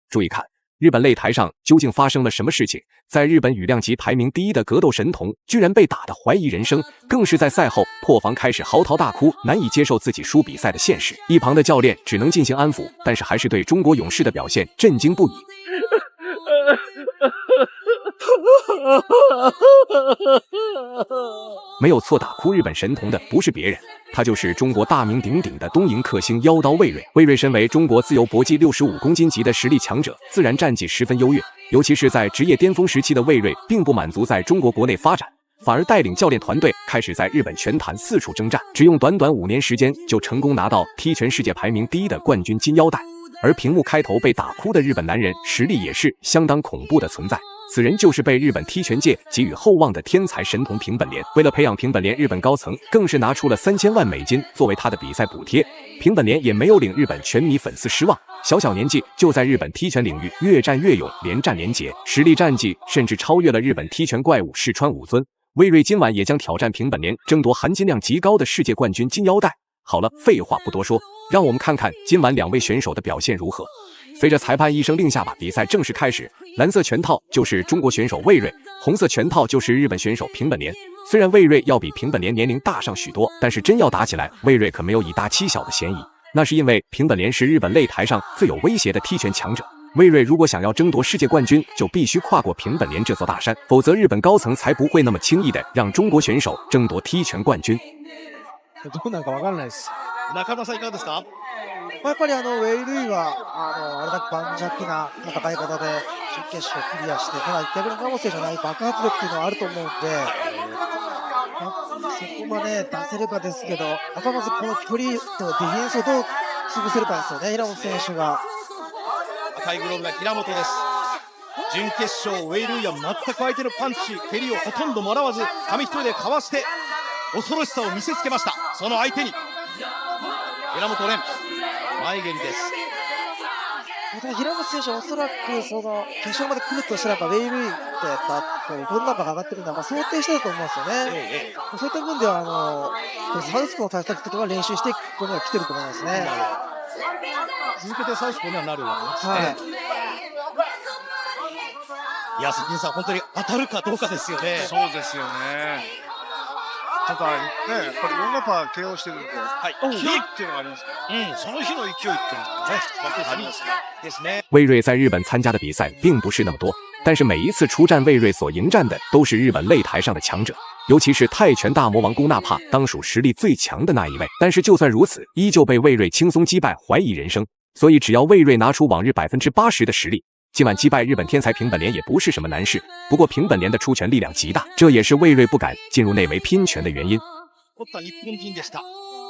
注意看，日本擂台上究竟发生了什么事情？在日本羽量级排名第一的格斗神童，居然被打得怀疑人生，更是在赛后破防开始嚎啕大哭，难以接受自己输比赛的现实。一旁的教练只能进行安抚，但是还是对中国勇士的表现震惊不已。没有错，打哭日本神童的不是别人，他就是中国大名鼎鼎的东瀛克星妖刀魏睿。魏睿身为中国自由搏击65公斤级的实力强者，自然战绩十分优越。尤其是在职业巅峰时期的魏睿，并不满足在中国国内发展，反而带领教练团队开始在日本拳坛四处征战，只用短短5年时间就成功拿到踢拳世界排名第一的冠军金腰带。而屏幕开头被打哭的日本男人，实力也是相当恐怖的存在。此人就是被日本踢拳界给予厚望的天才神童平本莲。为了培养平本莲，日本高层更是拿出了3000万美金作为他的比赛补贴。平本莲也没有令日本拳迷粉丝失望，小年纪就在日本踢拳领域越战越勇，连战连捷，实力战绩甚至超越了日本踢拳怪物世川武尊。魏睿今晚也将挑战平本莲，争夺含金量极高的世界冠军金腰带。好了，废话不多说，让我们看看今晚2位选手的表现如何。随着裁判一声令下，把比赛正式开始。蓝色拳套就是中国选手魏睿，红色拳套就是日本选手平本莲。虽然魏睿要比平本莲年龄大上许多，但是真要打起来，魏睿可没有以大欺小的嫌疑。那是因为平本莲是日本擂台上最有威胁的踢拳强者。魏睿如果想要争夺世界冠军，就必须跨过平本莲这座大山，否则日本高层才不会那么轻易的让中国选手争夺踢拳冠军。どうなんかわかんないです。中村さんいかがですか？やっぱりウェイ・ルイはあれだけ盤石な戦い方で準決勝クリアして、ただ逆にラモス選手の爆発力っていうのはあると思うんで、そこまで出せればですけど、あとまずこの距離とディフェンスをどう潰せるかですよね、平本選手が。赤いグローブが平本です。準決勝ウェイ・ルイは全く相手のパンチ蹴りをほとんどもらわず、紙一重でかわして恐ろしさを見せつけました。その相手に平本蓮前蹴りです。平本選手はおそらくその決勝まで来るとしたら、ウェイ・ルイってやっぱどんな場が上がってるのは想定してると思うんですよね。そういった部分ではサウスポーの対策とかは練習してここには来てると思いますね。続けてサウスポーにはなるわけですね。いや、関根さん、本当に当たるかどうかですよね。そうですよね。ただね、やっぱり4ナパー KO してるんで、勢いっていうのがありますから、その日の勢いっていうのがね、ありますですね。魏睿在日本参加的比赛并不是那么多，但是每一次出战魏睿所迎战的都是日本擂台上的强者，尤其是泰拳大魔王龚纳帕，当属实力最强的那一位。但是就算如此，依旧被魏睿轻松击败，怀疑人生。所以只要魏睿拿出往日80%的实力，今晚击败日本天才平本莲也不是什么难事。不过平本莲的出拳力量极大，这也是魏睿不敢进入内围拼拳的原因。日本人でした。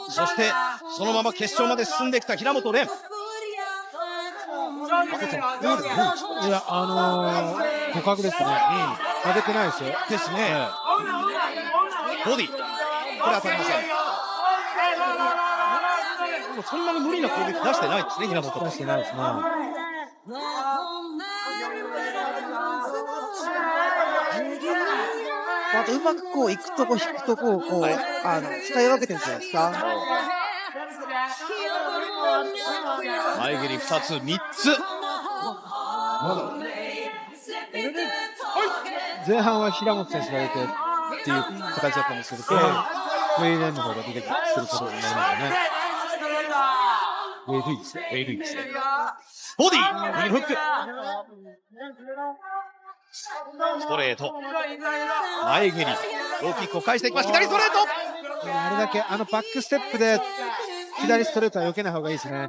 そしてそのまま決勝まで進んできた平本蓮。いや、互角ですね。負けてないですよ。ですね。ボディ、これ当たりません。そんなに無理な攻撃出してないですね、平本。出してないですね。あとうまくこう行くとこ引くとこをこう、使い分けてるんじゃないですか。前蹴り2つ3つ。前半は平本選手が出てっていう形だったんですけど、後半ウェイ・レンの方が出てくることになりますね。ウェイ・ルイですね。ウェイ・ルイですね。ボディ、右フック。ストレート。前蹴り。ローキックを返していきます。左ストレート。あれだけバックステップで左ストレートは避けない方がいいですね。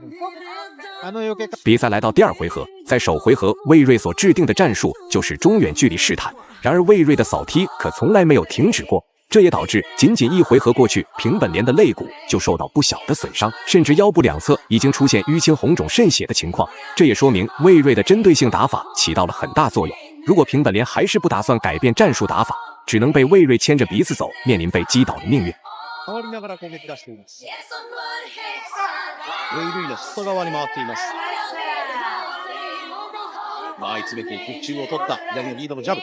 避け。比赛来到第2回合，在首回合魏睿所制定的战术就是中远距离试探，然而魏睿的扫踢可从来没有停止过。这也导致仅1回合过去，平本莲的肋骨就受到不小的损伤，甚至腰部两侧已经出现淤青、红肿、渗血的情况。这也说明魏睿的针对性打法起到了很大作用。如果平本莲还是不打算改变战术打法，只能被魏睿牵着鼻子走，面临被击倒的命运。変わりながら攻撃出しています。ウェイ・ルイの外側に回っています。追い詰めていく、中央を取った左のリードのジャブ。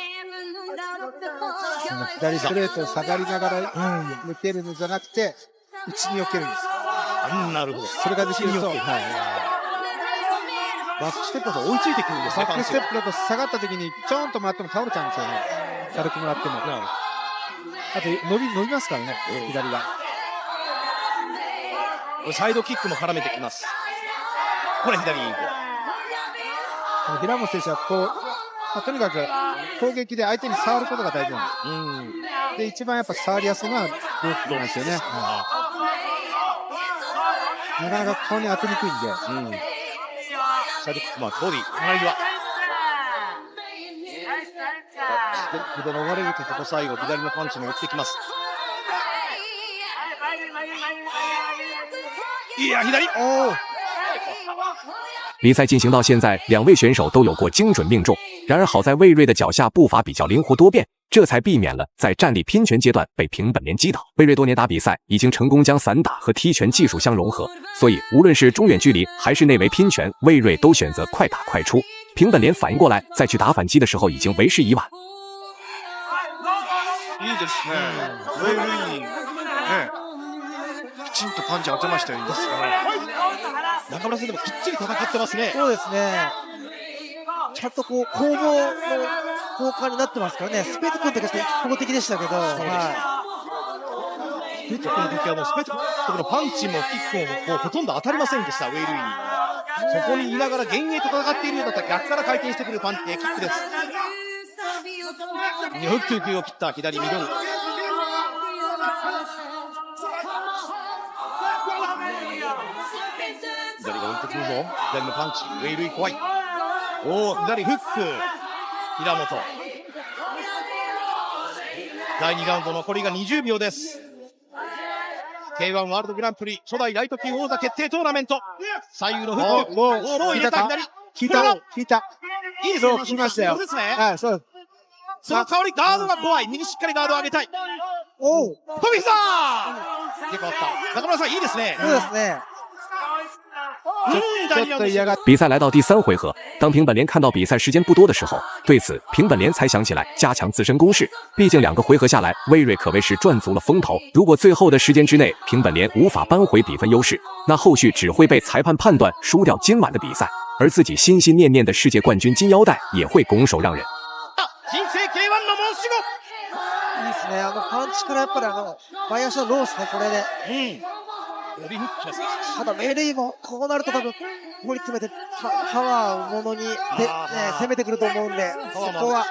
左ストレートを下がりながら抜けるのじゃなくて内に避けるんです。なるほど。それができると、バックステップだと追いついてくるんですね、バックステパンップだと下がった時にちょんと回っても倒れちゃうんですよね。軽くもらっても。あと伸びますからね、左が。チ。サイドキックも絡めてきます。これ左。平本選手はこう、とにかく攻撃で相手に触ることが大事なんです。で、一番やっぱ触りやすいのはローキックなんですよね。なかなかここに当てにくいんで。サイドキック、ボディ、隣際。腕の割れるとここ最後、左のパンチも追ってきます。いや、左。比赛进行到现在，2位选手都有过精准命中。然而好在魏睿的脚下步伐比较灵活多变，这才避免了在站立拼拳阶段被平本莲击倒。魏睿多年打比赛，已经成功将散打和踢拳技术相融合，所以无论是中远距离还是内围拼拳，魏睿都选择快打快出。平本莲反应过来再去打反击的时候，已经为时已晚。いいですね。ウェイルインね、きちんとパンチ当てましたよ。いいですね。中村さんでもきっちり戦ってますね。そうですね。ちゃんとこう攻防の交換になってますからね。スペクトって一方的でしたけど、スペクトの時はもうスペクトのパンチもキックもほとんど当たりませんでした、ウェイルイに。そこにいながら幻影と戦っているようだったら逆から回転してくるキックです。フックを切った左ミドル。左が降りてくるぞ。左のパンチ、ウェイルイ怖い。左フック、平本。第2ラウンド残りが20秒です。K1 ワールドグランプリ初代ライト級王座決定トーナメント。左右のフック。ロー入れた左。引いた。いいですね。聞きましたよ。そうですね。はい、そう。その代わりガードが怖い。右しっかりガードを上げたい。おう。飛びしたー。変わった。中村さんいいですね。そうですね。比赛来到第3回合，当平本莲看到比赛时间不多的时候，对此平本莲才想起来加强自身攻势。毕竟2个回合下来，魏睿可谓是赚足了风头。如果最后的时间之内平本莲无法扳回比分优势，那后续只会被裁判判断输掉今晚的比赛，而自己心心念念的世界冠军金腰带也会拱手让人。人生 K1 の申し子。いいですね。パンチからやっぱり前足のロースね、これで。ただメレイもこうなると多分ここに詰めてパワーをものに攻めてくると思うんで、そこは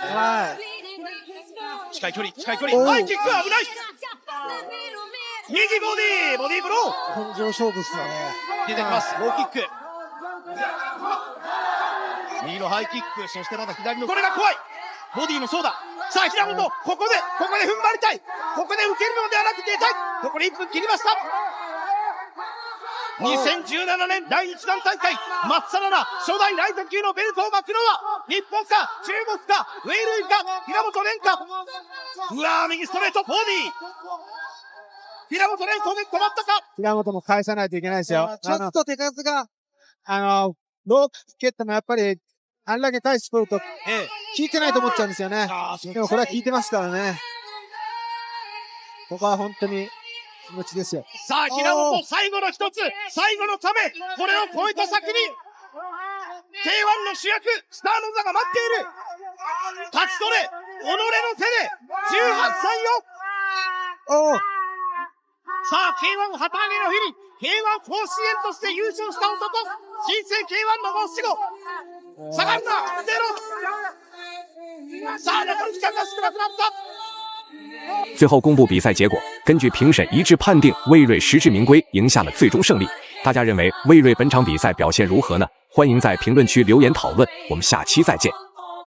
近い距離ハイキックは危ない。右ボディブロー。根性勝負っすよね。出てきます。ローキック。右のハイキック、そしてまだ左のこれが怖い。ボディのそうだ。さあ平本、ここで踏ん張りたい。ここで受けるのではなく出たい。残り1分切りました。2017年第1弾大会、松佐奈々初代ライト級のベルトを巻くのは日本か中国かウェイルイか平本蓮か。うわー、右ストレートボディ。平本蓮攻撃止まったか。平本も返さないといけないですよ。ちょっと手数がローキック蹴ってもやっぱりあんだけ返してくると効いてないと思っちゃうんですよね。でもこれは効いてますからね。ここは本当に気持ちですよ。さあ平本、最後の一つ、最後のため、これを超えた先に K1 の主役スターの座が待っている。勝ち取れ、己の手で18歳よ。さあ K1 旗揚げの日に K1 甲子園として優勝した男、新生 K1 の申し子。下がるな、ゼロ。さあ残り時間が少なくなった。最后公布比赛结果，根据评审一致判定，魏睿实至名归，赢下了最终胜利。大家认为魏睿本场比赛表现如何呢？欢迎在评论区留言讨论，我们下期再见。